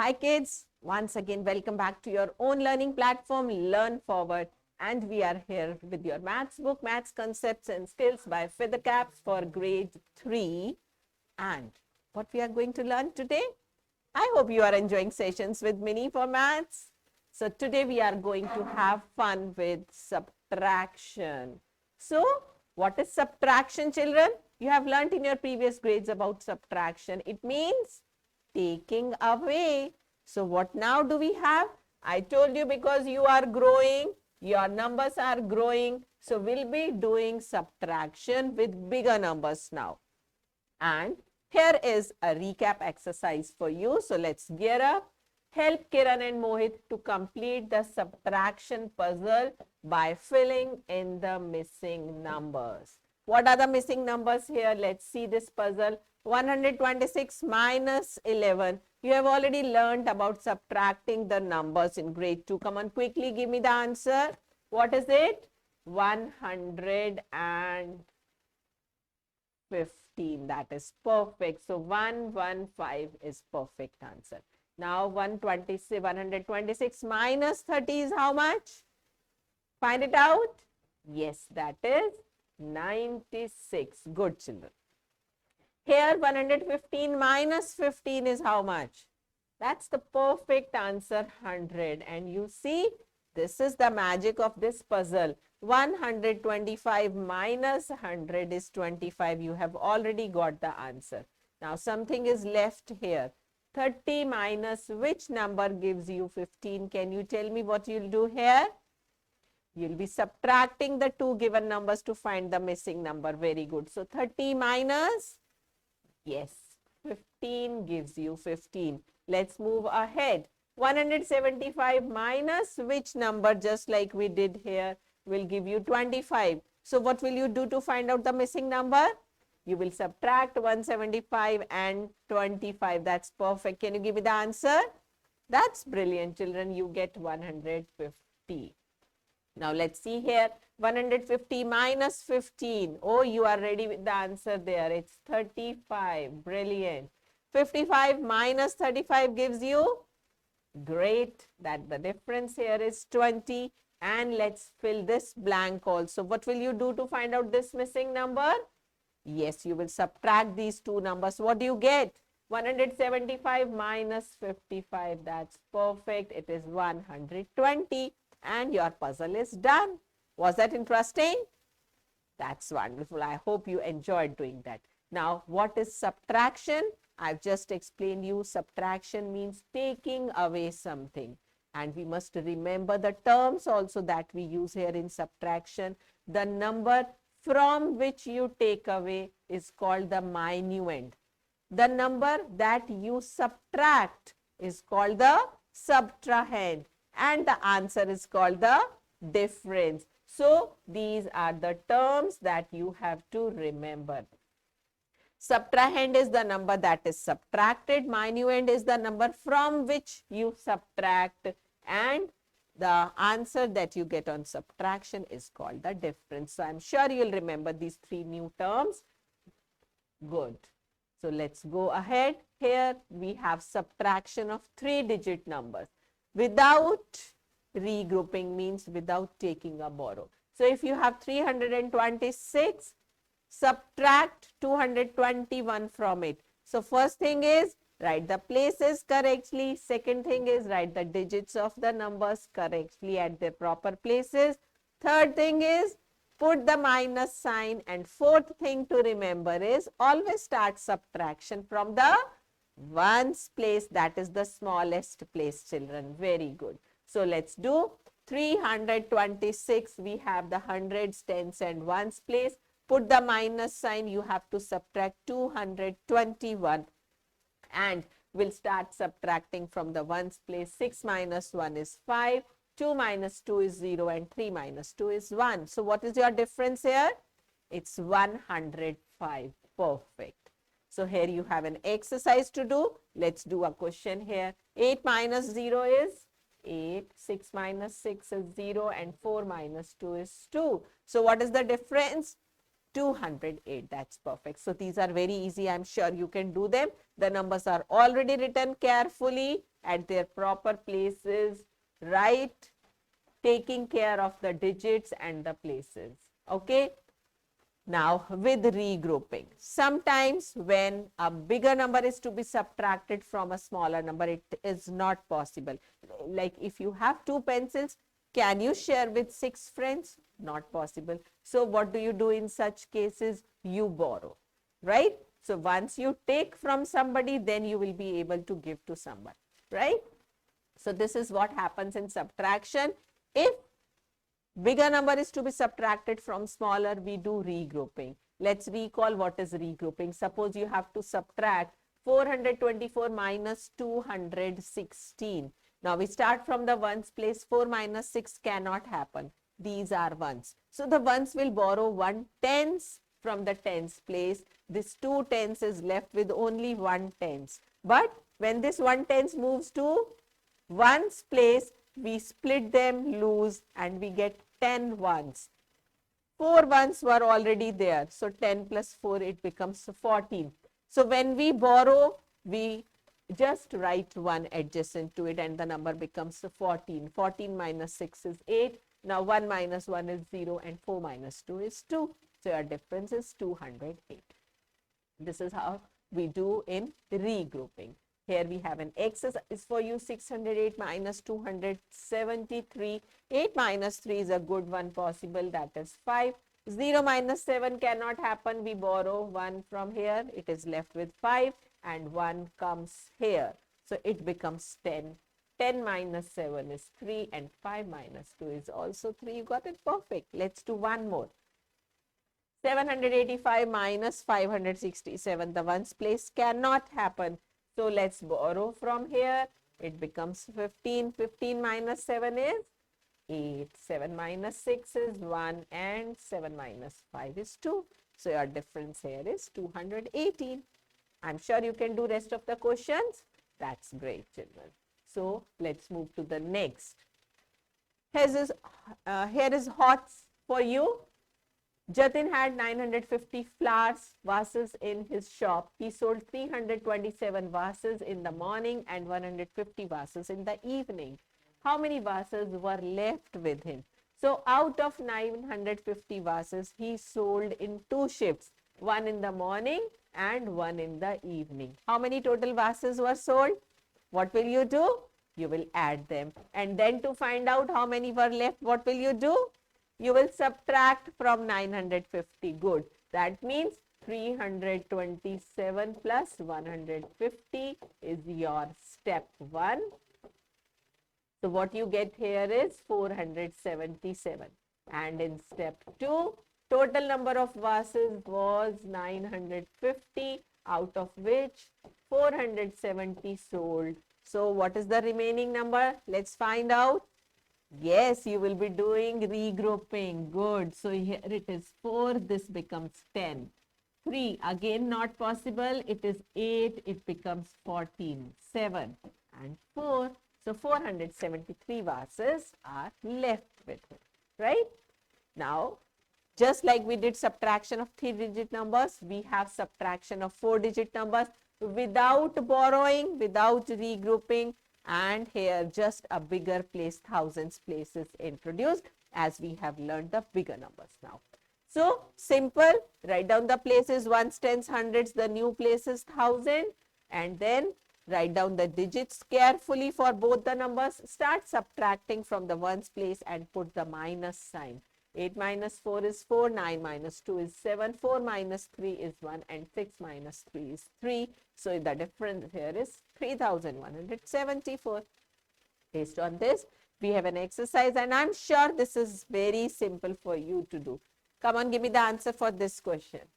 Hi kids, once again welcome back to your own learning platform Learn Forward, and we are here with your maths book Maths Concepts and Skills by Vidya for grade 3. And what we are going to learn today? I hope you are enjoying sessions with Mini for maths. So today we are going to have fun with subtraction. So what is subtraction, children? You have learnt in your previous grades about subtraction. It means taking away. So what now do we have? I told you because you are growing, your numbers are growing. So we'll be doing subtraction with bigger numbers now. And here is a recap exercise for you. So let's gear up. Help Kiran and Mohit to complete the subtraction puzzle by filling in the missing numbers. What are the missing numbers here? Let's see this puzzle. 126 minus 11. You have already learned about subtracting the numbers in grade 2. Come on, quickly give me the answer. What is it? 115. That is perfect. So 115 is perfect answer. Now 126 minus 30 is how much? Find it out. Yes, that is 96. Good, children. Here 115 minus 15 is how much? That's the perfect answer, 100. And you see, this is the magic of this puzzle. 125 minus 100 is 25. You have already got the answer. Now something is left here. 30 minus which number gives you 15? Can you tell me what you'll do here? You'll be subtracting the two given numbers to find the missing number. Very good. So 30 minus, yes, 15 gives you 15. Let's move ahead. 175 minus which number, just like we did here, will give you 25. So what will you do to find out the missing number? You will subtract 175 and 25. That's perfect. Can you give me the answer? That's brilliant, children. You get 150. Now let's see here. 150 minus 15. Oh, you are ready with the answer there. It's 35. Brilliant. 55 minus 35 gives you? Great. That the difference here is 20. And let's fill this blank also. What will you do to find out this missing number? Yes, you will subtract these two numbers. What do you get? 175 minus 55. That's perfect. It is 120. And your puzzle is done. Was that interesting? That's wonderful. I hope you enjoyed doing that. Now, what is subtraction? I've just explained you. Subtraction means taking away something. And we must remember the terms also that we use here in subtraction. The number from which you take away is called the minuend. The number that you subtract is called the subtrahend. And the answer is called the difference. So these are the terms that you have to remember. Subtrahend is the number that is subtracted. Minuend is the number from which you subtract. And the answer that you get on subtraction is called the difference. So I'm sure you'll remember these three new terms. Good. So let's go ahead. Here we have subtraction of 3-digit numbers. Without regrouping means without taking a borrow. So if you have 326, subtract 221 from it. So first thing is write the places correctly. Second thing is write the digits of the numbers correctly at their proper places. Third thing is put the minus sign. And fourth thing to remember is always start subtraction from the ones place, that is the smallest place, children. Very good. So let's do 326. We have the hundreds, tens and ones place. Put the minus sign. You have to subtract 221. And we'll start subtracting from the ones place. 6 minus 1 is 5. 2 minus 2 is 0. And 3 minus 2 is 1. So what is your difference here? It's 105. Perfect. So here you have an exercise to do. Let's do a question here. 8 minus 0 is 8. 6 minus 6 is 0. And 4 minus 2 is 2. So what is the difference? 208. That's perfect. So these are very easy. I'm sure you can do them. The numbers are already written carefully. at their proper places, right? Taking care of the digits and the places. Okay. Now with regrouping, sometimes when a bigger number is to be subtracted from a smaller number, it is not possible. Like if you have 2 pencils, can you share with 6 friends? Not possible. So what do you do in such cases? You borrow, right? So once you take from somebody, then you will be able to give to someone, right? So this is what happens in subtraction. If bigger number is to be subtracted from smaller, we do regrouping. Let's recall what is regrouping. Suppose you have to subtract 424 minus 216. Now we start from the ones place. 4 minus 6 cannot happen. These are ones. So the ones will borrow 1 tens from the tens place. This 2 tens is left with only 1 tens. But when this 1 tens moves to ones place, we split them loose and we get 10 ones. 4 ones were already there. So 10 plus 4, it becomes 14. So when we borrow, we just write 1 adjacent to it and the number becomes 14. 14 minus 6 is 8. Now 1 minus 1 is 0 and 4 minus 2 is 2. So your difference is 208. This is how we do in regrouping. Here we have an exercise for you. 608 minus 273. 8 minus 3 is a good one possible. That is 5. 0 minus 7 cannot happen. We borrow 1 from here. It is left with 5 and 1 comes here. So it becomes 10. 10 minus 7 is 3 and 5 minus 2 is also 3. You got it perfect. Let's do one more. 785 minus 567. The ones place cannot happen. So let's borrow from here. It becomes 15. 15 minus 7 is 8. 7 minus 6 is 1 and 7 minus 5 is 2. So your difference here is 218. I'm sure you can do rest of the questions. That's great, children. So let's move to the next. Here is HOTS for you. Jatin had 950 flowers vases in his shop. He sold 327 vases in the morning and 150 vases in the evening. How many vases were left with him? So out of 950 vases, he sold in 2 shifts, one in the morning and one in the evening. How many total vases were sold? What will you do? You will add them. And then to find out how many were left, what will you do? You will subtract from 950. Good. That means 327 plus 150 is your step 1. So what you get here is 477. And in step 2, total number of vases was 950, out of which 470 sold. So what is the remaining number? Let's find out. Yes, you will be doing regrouping. Good. So here it is 4. This becomes 10. 3. Again not possible. It is 8. It becomes 14. 7 and 4. So 473 vases are left with it. Right? Now, just like we did subtraction of 3-digit numbers, we have subtraction of 4-digit numbers without borrowing, without regrouping. And here just a bigger place, thousands place is introduced as we have learned the bigger numbers now. So simple, write down the places, ones, tens, hundreds, the new places, thousand, and then write down the digits carefully for both the numbers. Start subtracting from the ones place and put the minus sign. 8 minus 4 is 4, 9 minus 2 is 7, 4 minus 3 is 1 and 6 minus 3 is 3. So the difference here is 3174. Based on this, we have an exercise and I'm sure this is very simple for you to do. Come on, give me the answer for this question.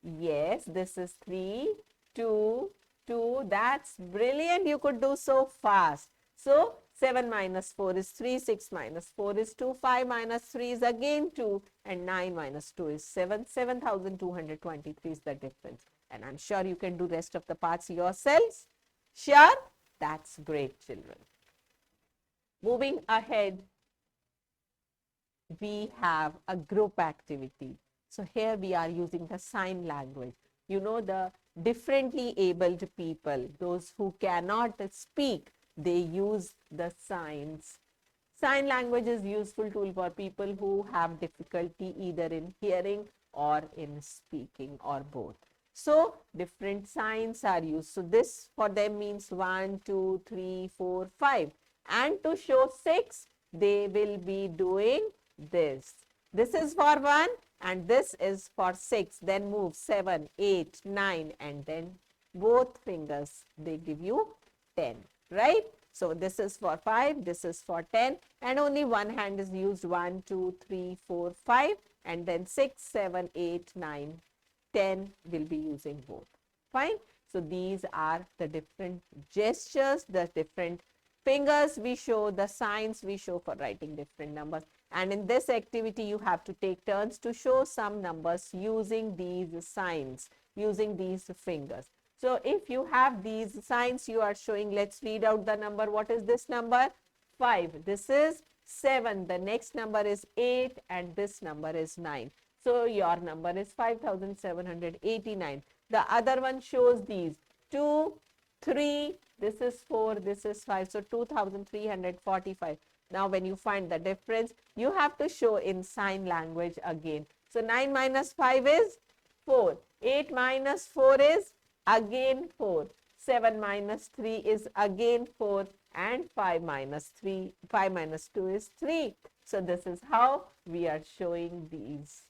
Yes, this is 3, 2, 2. That's brilliant. You could do so fast. So 7 minus 4 is 3, 6 minus 4 is 2, 5 minus 3 is again 2, and 9 minus 2 is 7. 7,223 is the difference. And I'm sure you can do rest of the parts yourselves. Sure? That's great, children. Moving ahead, we have a group activity. So here we are using the sign language. You know, the differently abled people, those who cannot speak, they use the signs. Sign language is useful tool for people who have difficulty either in hearing or in speaking or both. So different signs are used. So this for them means 1, 2, 3, 4, 5. And to show 6, they will be doing this. This is for 1 and this is for 6. Then move 7, 8, 9 and then both fingers they give you 10, right? So this is for 5, this is for 10 and only one hand is used 1, 2, 3, 4, 5 and then 6, 7, 8, 9, 10 will be using both. Fine. So these are the different gestures, the different fingers we show, the signs we show for writing different numbers. And in this activity, you have to take turns to show some numbers using these signs, using these fingers. So if you have these signs you are showing, let's read out the number. What is this number? 5. This is 7. The next number is 8 and this number is 9. So your number is 5,789. The other one shows these 2, 3, this is 4, this is 5. So 2,345. Now when you find the difference, you have to show in sign language again. So 9 minus 5 is 4. 8 minus 4 is again 4. 7 minus 3 is again 4 and 5 minus 2 is 3. So this is how we are showing these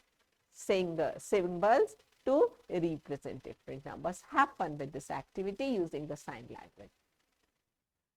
symbols to represent different numbers. Have fun with this activity using the sign language.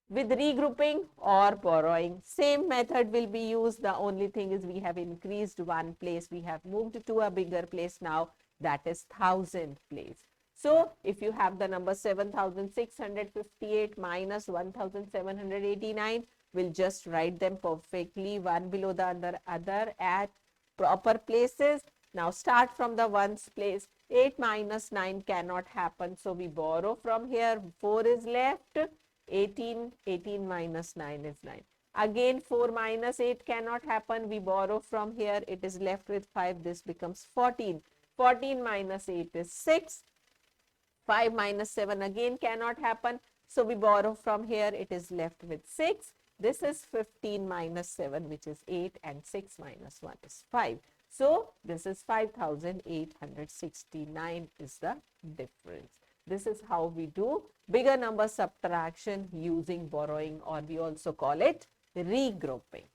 With regrouping or borrowing, same method will be used. The only thing is we have increased one place. We have moved to a bigger place now, that is 1000 place. So if you have the number 7,658 minus 1,789, we'll just write them perfectly one below the other at proper places. Now start from the ones place. 8 minus 9 cannot happen. So we borrow from here. 4 is left. 18 minus 9 is 9. Again 4 minus 8 cannot happen. We borrow from here. It is left with 5. This becomes 14. 14 minus 8 is 6. 5 minus 7 again cannot happen. So we borrow from here. It is left with 6. This is 15 minus 7, which is 8, and 6 minus 1 is 5. So this is 5,869 is the difference. This is how we do bigger number subtraction using borrowing, or we also call it regrouping.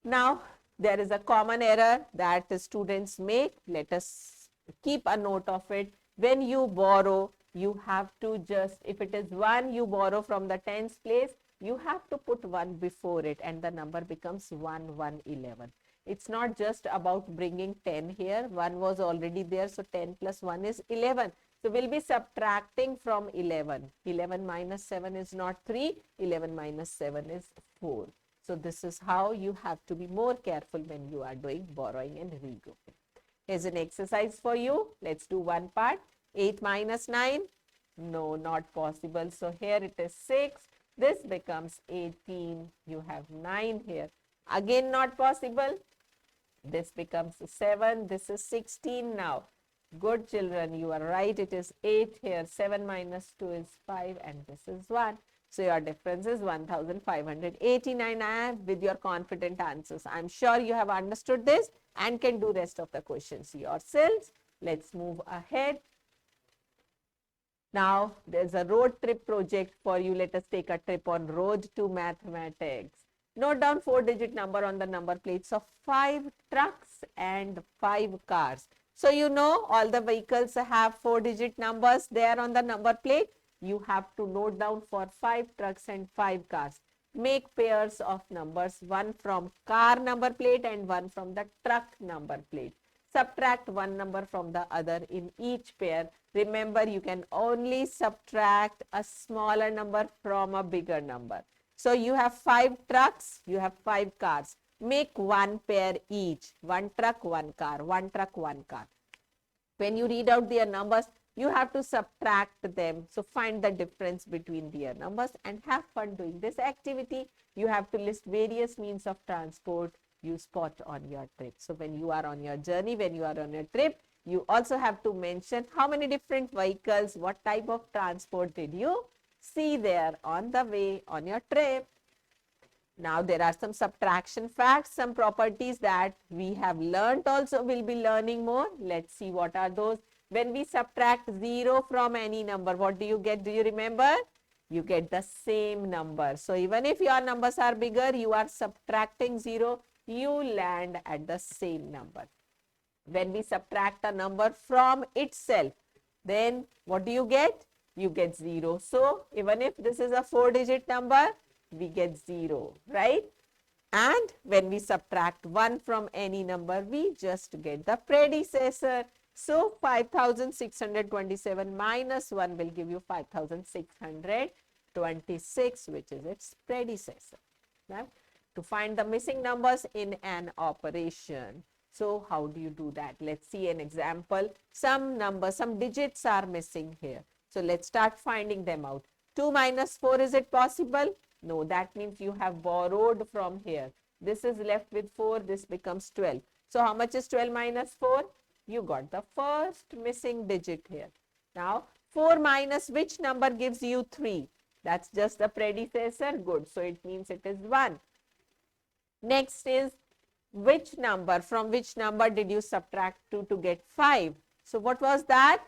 Now, there is a common error that the students make. Let us keep a note of it. When you borrow, you have to just, if it is 1, you borrow from the tens place, you have to put 1 before it and the number becomes 1, 1, 11. It's not just about bringing 10 here. 1 was already there, so 10 plus 1 is 11. So we'll be subtracting from 11. 11 minus 7 is not 3. 11 minus 7 is 4. So this is how you have to be more careful when you are doing borrowing and regrouping. Here's an exercise for you. Let's do one part. 8 minus 9. No, not possible. So here it is 6. This becomes 18. You have 9 here. Again not possible. This becomes 7. This is 16 now. Good children, you are right. It is 8 here. 7 minus 2 is 5 and this is 1. So your difference is 1,589 with your confident answers. I'm sure you have understood this and can do rest of the questions yourselves. Let's move ahead. Now, there's a road trip project for you. Let us take a trip on road to mathematics. Note down 4-digit number on the number plates of 5 trucks and 5 cars. So, you know all the vehicles have 4-digit numbers there on the number plate. You have to note down for 5 trucks and 5 cars. Make pairs of numbers, one from car number plate and one from the truck number plate. Subtract one number from the other in each pair. Remember, you can only subtract a smaller number from a bigger number. So you have 5 trucks, you have 5 cars. Make one pair each. 1 truck, 1 car, 1 truck, 1 car. When you read out their numbers, you have to subtract them. So find the difference between their numbers and have fun doing this activity. You have to list various means of transport you spot on your trip. So when you are on your journey, when you are on your trip, you also have to mention how many different vehicles, what type of transport did you see there on the way on your trip. Now there are some subtraction facts, some properties that we have learnt also, will be learning more. Let's see what are those. When we subtract 0 from any number, what do you get? Do you remember? You get the same number. So even if your numbers are bigger, you are subtracting 0, you land at the same number. When we subtract a number from itself, then what do you get? You get 0. So even if this is a 4-digit number, we get 0, right? And when we subtract 1 from any number, we just get the predecessor. So 5627 minus 1 will give you 5626, which is its predecessor. Right? To find the missing numbers in an operation. So how do you do that? Let's see an example. Some numbers, some digits are missing here. So let's start finding them out. 2 minus 4, is it possible? No, that means you have borrowed from here. This is left with 4, this becomes 12. So how much is 12 minus 4? You got the first missing digit here. Now 4 minus which number gives you 3? That's just the predecessor. Good. So it means it is 1. Next is which number, from which number did you subtract 2 to get 5? So what was that?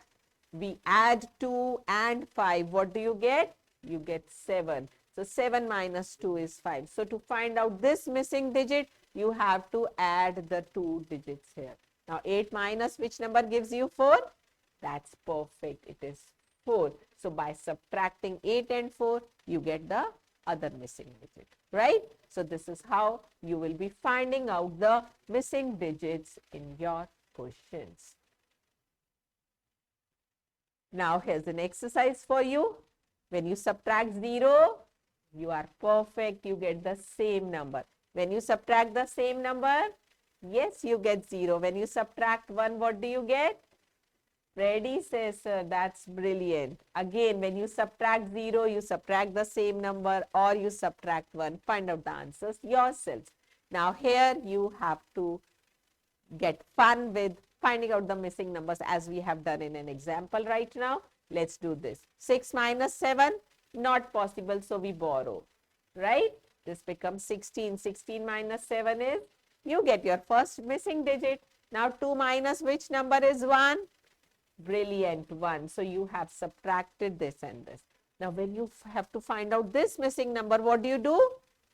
We add 2 and 5. What do you get? You get 7. So 7 minus 2 is 5. So to find out this missing digit, you have to add the 2 digits here. Now 8 minus which number gives you 4? That's perfect. It is 4. So by subtracting 8 and 4, you get the other missing digit, right? So this is how you will be finding out the missing digits in your questions. Now here's an exercise for you. When you subtract 0, you are perfect. You get the same number. When you subtract the same number, yes, you get 0. When you subtract 1, what do you get? Predecessor. That's brilliant. Again, when you subtract 0, you subtract the same number or you subtract 1. Find out the answers yourselves. Now here you have to get fun with finding out the missing numbers as we have done in an example right now. Let's do this. 6 minus 7, not possible, so we borrow, right? This becomes 16. 16 minus 7 is, you get your first missing digit. Now 2 minus which number is 1? Brilliant, 1. So you have subtracted this and this. Now when you have to find out this missing number, what do?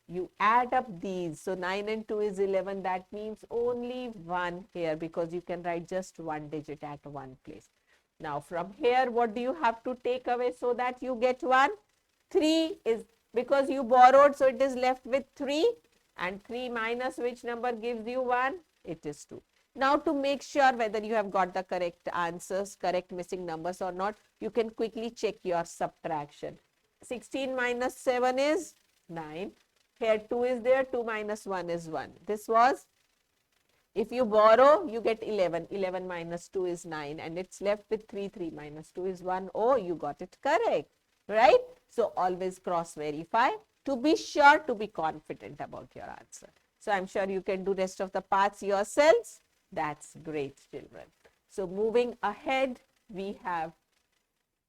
You add up these. So 9 and 2 is 11. That means only 1 here because you can write just one digit at one place. Now from here, what do you have to take away so that you get 1? 3 is because you borrowed, so it is left with 3. And 3 minus which number gives you 1? It is 2. Now to make sure whether you have got the correct answers, correct missing numbers or not, you can quickly check your subtraction. 16 minus 7 is 9. Here 2 is there, 2 minus 1 is 1. This was, if you borrow, you get 11. 11 minus 2 is 9 and it's left with 3. 3 minus 2 is 1. Oh, you got it correct, right? So always cross verify to be sure, to be confident about your answer. So I'm sure you can do rest of the parts yourselves. That's great, children. So moving ahead, we have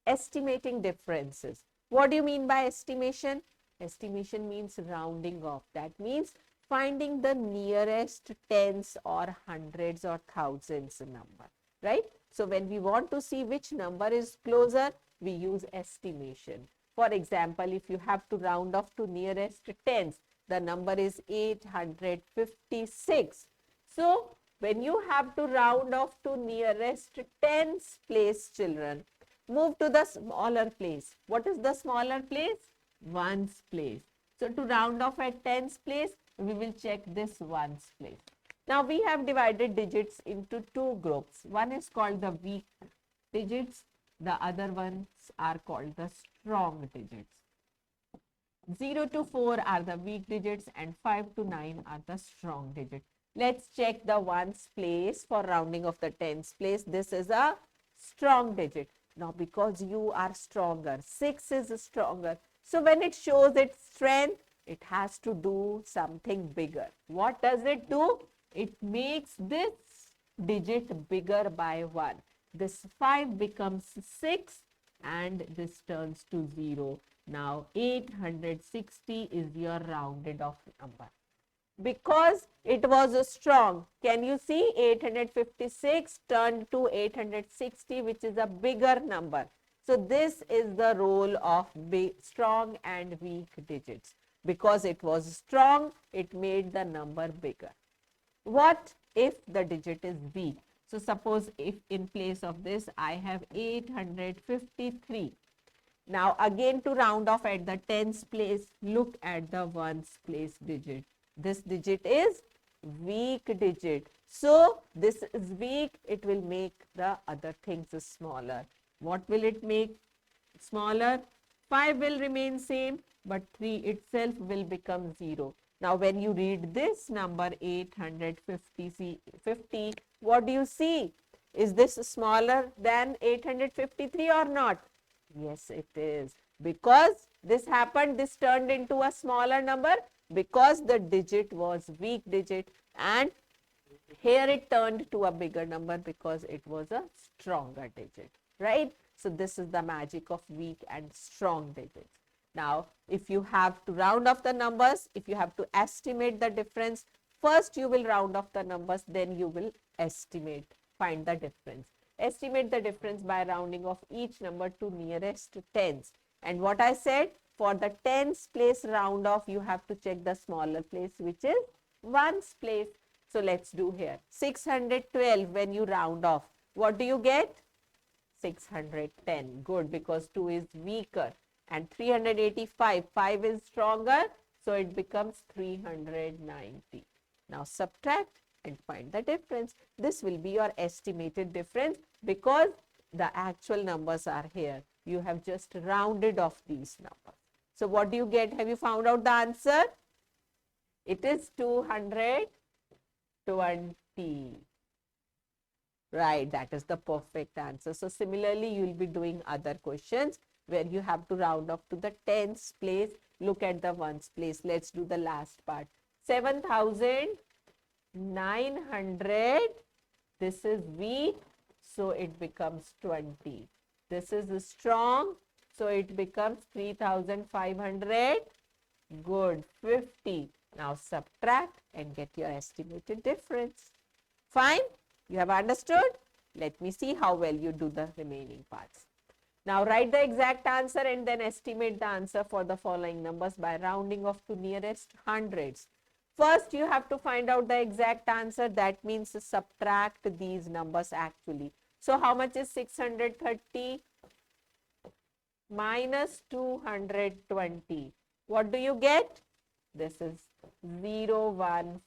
estimating differences. What do you mean by estimation? Estimation means rounding off. That means finding the nearest tens or hundreds or thousands number, right? So when we want to see which number is closer, we use estimation. For example, if you have to round off to nearest tens, the number is 856. So when you have to round off to nearest tens place, children, move to the smaller place. What is the smaller place? Ones place. So to round off at tens place, we will check this ones place. Now we have divided digits into two groups. One is called the weak digits. The other ones are called the strong digits. 0 to 4 are the weak digits and 5 to 9 are the strong digits. Let's check the ones place for rounding of the tens place. This is a strong digit. Now because you are stronger, 6 is stronger. So when it shows its strength, it has to do something bigger. What does it do? It makes this digit bigger by 1. This 5 becomes 6 and this turns to 0. Now 860 is your rounded off number. Because it was strong, can you see 856 turned to 860, which is a bigger number. So this is the role of strong and weak digits. Because it was strong, it made the number bigger. What if the digit is weak? So suppose if in place of this I have 853. Now again, to round off at the tens place, look at the ones place digit. This digit is weak digit. So this is weak, it will make the other things smaller. What will it make smaller? 5 will remain same, but 3 itself will become 0. Now when you read this number 850, what do you see? Is this smaller than 853 or not? Yes, it is. Because this happened, this turned into a smaller number because the digit was weak digit, and here it turned to a bigger number because it was a stronger digit, right? So this is the magic of weak and strong digits. Now, if you have to round off the numbers, if you have to estimate the difference, first you will round off the numbers, then you will estimate, find the difference. Estimate the difference by rounding off each number to nearest tens. And what I said, for the tens place round off, you have to check the smaller place, which is ones place. So let's do here. 612, when you round off, what do you get? 610. Good, because 2 is weaker. And 385, 5 is stronger, so it becomes 390. Now subtract and find the difference. This will be your estimated difference because the actual numbers are here. You have just rounded off these numbers. So what do you get? Have you found out the answer? It is 220. Right, that is the perfect answer. So similarly, you will be doing other questions where you have to round off to the tens place. Look at the ones place. Let's do the last part. 7,900. This is weak, so it becomes 20. This is strong, so it becomes 3,500. Good, 50. Now subtract and get your estimated difference. Fine? You have understood? Let me see how well you do the remaining parts. Now write the exact answer and then estimate the answer for the following numbers by rounding off to nearest hundreds. First, you have to find out the exact answer. That means subtract these numbers actually. So how much is 630 minus 220? What do you get? This is 014.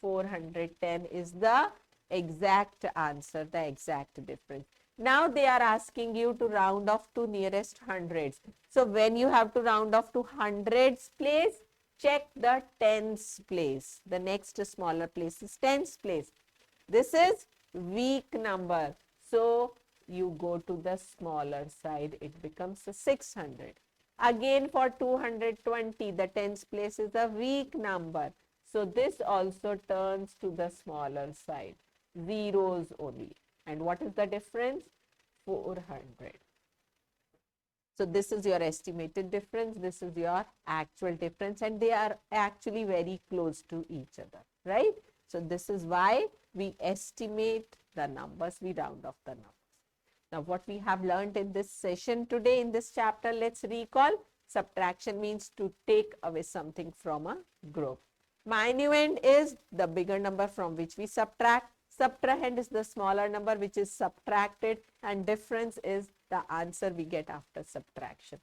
410 is the exact answer, the exact difference. Now they are asking you to round off to nearest hundreds. So when you have to round off to hundreds place, check the tens place. The next smaller place is tens place. This is weak number. So you go to the smaller side. It becomes 600. Again for 220, the tens place is a weak number. So this also turns to the smaller side. Zeros only. And what is the difference? 400. So this is your estimated difference. This is your actual difference. And they are actually very close to each other, right? So this is why we estimate the numbers. We round off the numbers. Now what we have learned in this session today, in this chapter, let's recall. Subtraction means to take away something from a group. Minuend is the bigger number from which we subtract. Subtrahend is the smaller number which is subtracted, and difference is the answer we get after subtraction.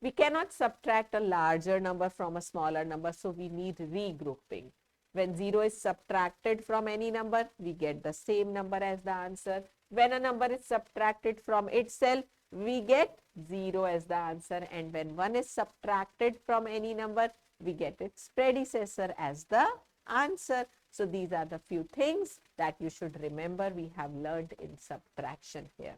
We cannot subtract a larger number from a smaller number, so we need regrouping. When 0 is subtracted from any number, we get the same number as the answer. When a number is subtracted from itself, we get 0 as the answer, and when 1 is subtracted from any number, we get its predecessor as the answer. So these are the few things that you should remember we have learned in subtraction here.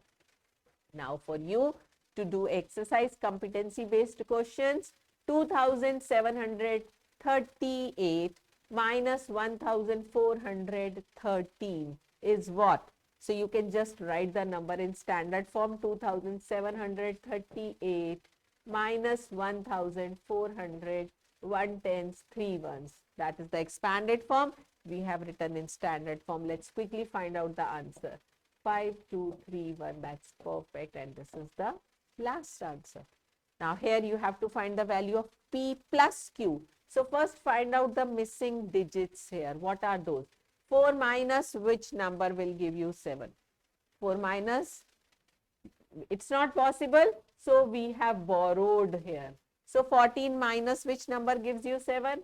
Now for you to do exercise competency based questions, 2738 minus 1413 is what? So you can just write the number in standard form. 2738 minus 1400, 1 tens, 3 ones. That is the expanded form. We have written in standard form. Let's quickly find out the answer. 5231, that's perfect, and this is the last answer. Now here you have to find the value of P plus Q. So first find out the missing digits here. What are those? 4 minus which number will give you 7? 4 minus, it's not possible. So we have borrowed here. So 14 minus which number gives you 7?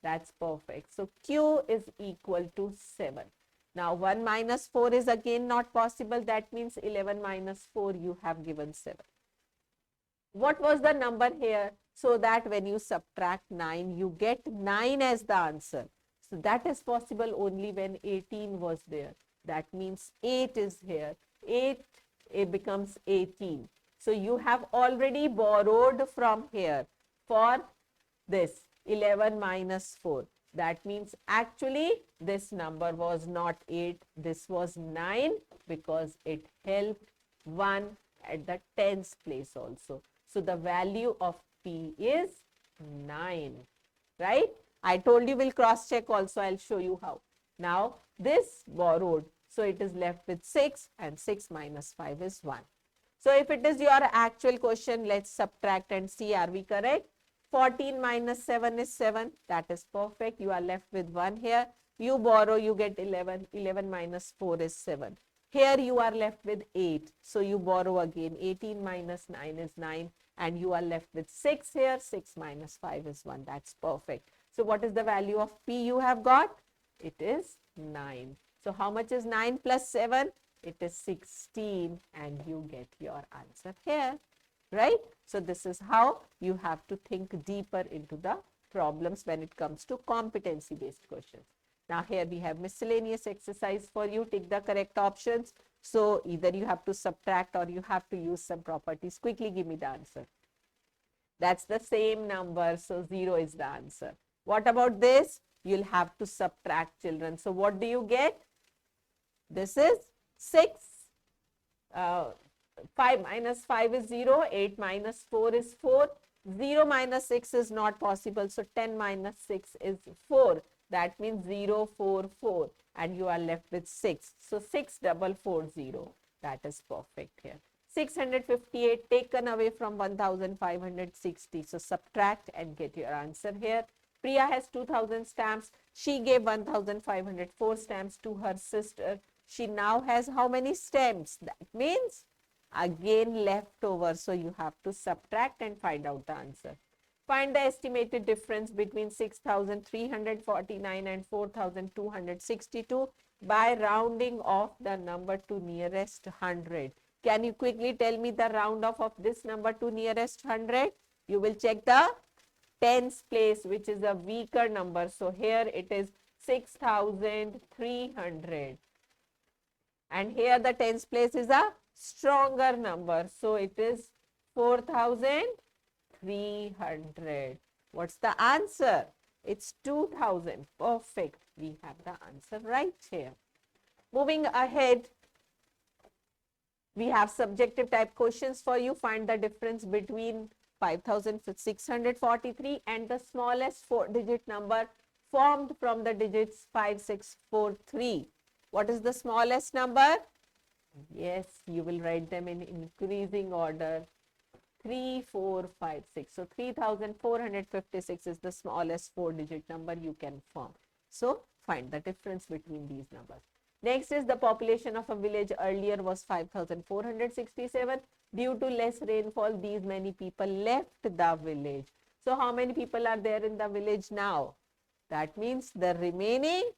That's perfect. So Q is equal to 7. Now 1 minus 4 is again not possible. That means 11 minus 4 you have given 7. What was the number here? So that when you subtract 9, you get 9 as the answer. So that is possible only when 18 was there. That means 8 is here. 8, it becomes 18. So you have already borrowed from here for this 11 minus 4. That means actually this number was not 8, this was 9 because it helped 1 at the tens place also. So the value of P is 9, right? I told you we'll cross check also. I'll show you how. Now this borrowed. So it is left with 6 and 6 minus 5 is 1. So if it is your actual question, let's subtract and see are we correct. 14 minus 7 is 7. That is perfect. You are left with 1 here. You borrow, you get 11. 11 minus 4 is 7. Here you are left with 8. So you borrow again. 18 minus 9 is 9. And you are left with 6 here. 6 minus 5 is 1. That's perfect. So what is the value of P you have got? It is 9. So how much is 9 plus 7? It is 16 and you get your answer here, right? So this is how you have to think deeper into the problems when it comes to competency based questions. Now here we have miscellaneous exercise for you. Take the correct options. So either you have to subtract or you have to use some properties. Quickly give me the answer. That's the same number. So 0 is the answer. What about this? You'll have to subtract, children. So what do you get? This is 6. 5 minus 5 is 0. 8 minus 4 is 4. 0 minus 6 is not possible. So 10 minus 6 is 4. That means 0, 4, 4. And you are left with 6. So 6440. That is perfect here. 658 taken away from 1560. So subtract and get your answer here. Priya has 2000 stamps. She gave 1504 stamps to her sister. She now has how many stamps? That means again leftover. So you have to subtract and find out the answer. Find the estimated difference between 6349 and 4262 by rounding off the number to nearest 100. Can you quickly tell me the round off of this number to nearest 100? You will check the tens place, which is a weaker number. So here it is 6300. And here the tens place is a stronger number. So it is 4300. What's the answer? It's 2000. Perfect. We have the answer right here. Moving ahead, we have subjective type questions for you. Find the difference between 5643 and the smallest 4-digit number formed from the digits 5643. What is the smallest number? Yes, you will write them in increasing order. 3, 4, 5, 6. So 3456 is the smallest 4-digit number you can form. So find the difference between these numbers. Next is the population of a village earlier was 5467. Due to less rainfall, these many people left the village. So how many people are there in the village now? That means the remaining,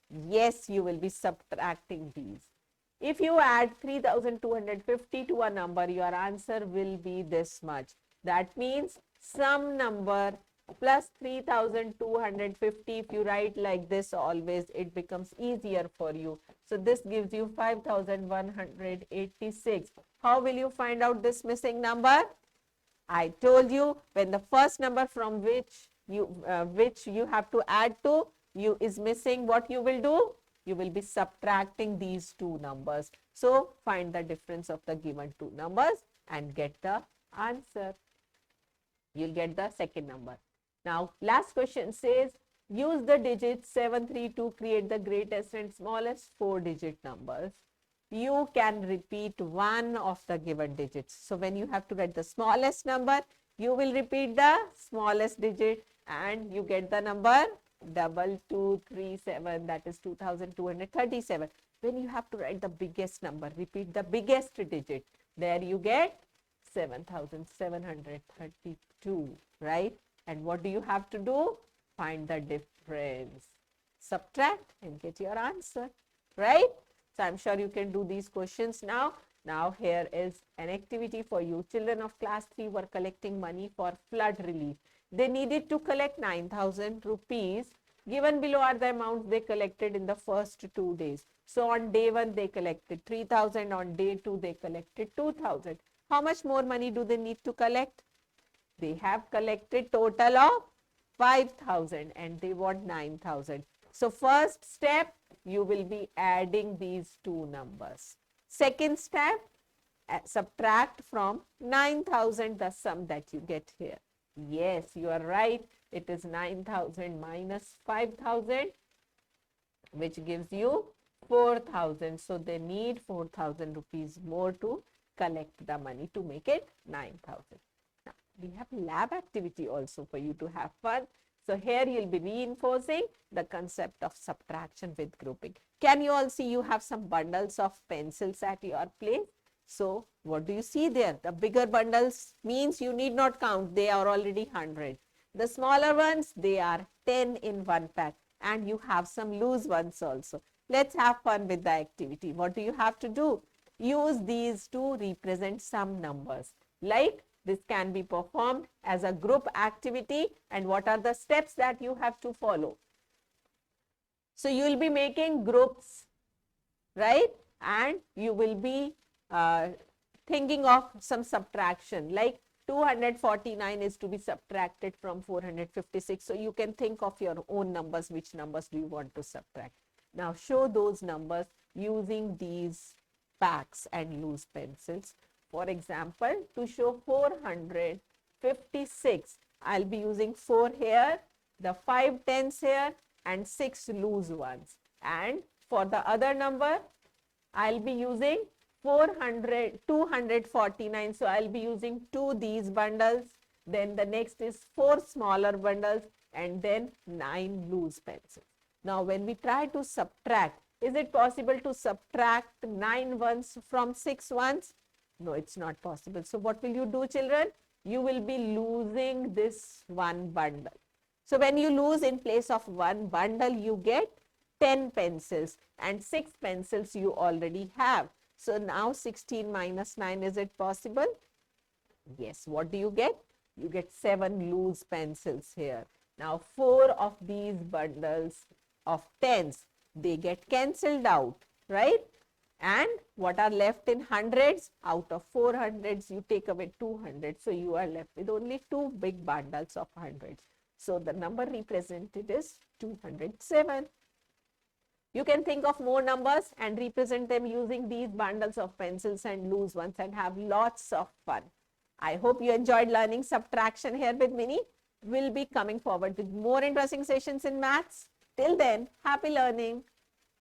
yes, you will be subtracting these. If you add 3250 to a number, your answer will be this much. That means some number plus 3250. If you write like this always, it becomes easier for you. So this gives you 5186. How will you find out this missing number? I told you, when the first number from which you have to add to you is missing, what you will do? You will be subtracting these two numbers. So find the difference of the given two numbers and get the answer. You'll get the second number. Now, last question says, use the digits 7, 3 to create the greatest and smallest 4-digit numbers. You can repeat one of the given digits. So, when you have to get the smallest number, you will repeat the smallest digit and you get the number 2237, that is 2237. When you have to write the biggest number, repeat the biggest digit. There you get 7732, right? And what do you have to do? Find the difference. Subtract and get your answer, right? So I'm sure you can do these questions now. Now here is an activity for you. Children of class 3 were collecting money for flood relief. They needed to collect 9,000 rupees. Given below are the amounts they collected in the first 2 days. So on day 1 they collected 3,000. On day 2 they collected 2,000. How much more money do they need to collect? They have collected total of 5,000 and they want 9,000. So first step, you will be adding these two numbers. Second step, subtract from 9,000 the sum that you get here. Yes, you are right. It is 9,000 minus 5,000, which gives you 4,000. So they need 4,000 rupees more to collect the money to make it 9,000. Now, we have lab activity also for you to have fun. So here you'll be reinforcing the concept of subtraction with grouping. Can you all see you have some bundles of pencils at your place? So what do you see there? The bigger bundles means you need not count. They are already 100. The smaller ones, they are 10 in one pack. And you have some loose ones also. Let's have fun with the activity. What do you have to do? Use these to represent some numbers. Like this can be performed as a group activity. And what are the steps that you have to follow? So you will be making groups, right? And you will be thinking of some subtraction, like 249 is to be subtracted from 456. So you can think of your own numbers, which numbers do you want to subtract. Now show those numbers using these packs and loose pencils. For example, to show 456, I'll be using 4 here, the 5 tens here and 6 loose ones. And for the other number, I'll be using 249. So I'll be using 2 these bundles. Then the next is 4 smaller bundles and then 9 loose pencils. Now when we try to subtract, is it possible to subtract 9 ones from 6 ones? No, it's not possible. So what will you do, children? You will be losing this one bundle. So when you lose, in place of one bundle, you get 10 pencils and 6 pencils you already have. So now 16 minus 9, is it possible? Yes. What do you get? You get 7 loose pencils here. Now 4 of these bundles of tens, they get cancelled out, right? And what are left in hundreds? Out of 4 hundreds, you take away 200. So you are left with only 2 big bundles of hundreds. So the number represented is 207. You can think of more numbers and represent them using these bundles of pencils and loose ones and have lots of fun. I hope you enjoyed learning subtraction here with Minnie. We'll be coming forward with more interesting sessions in maths. Till then, happy learning.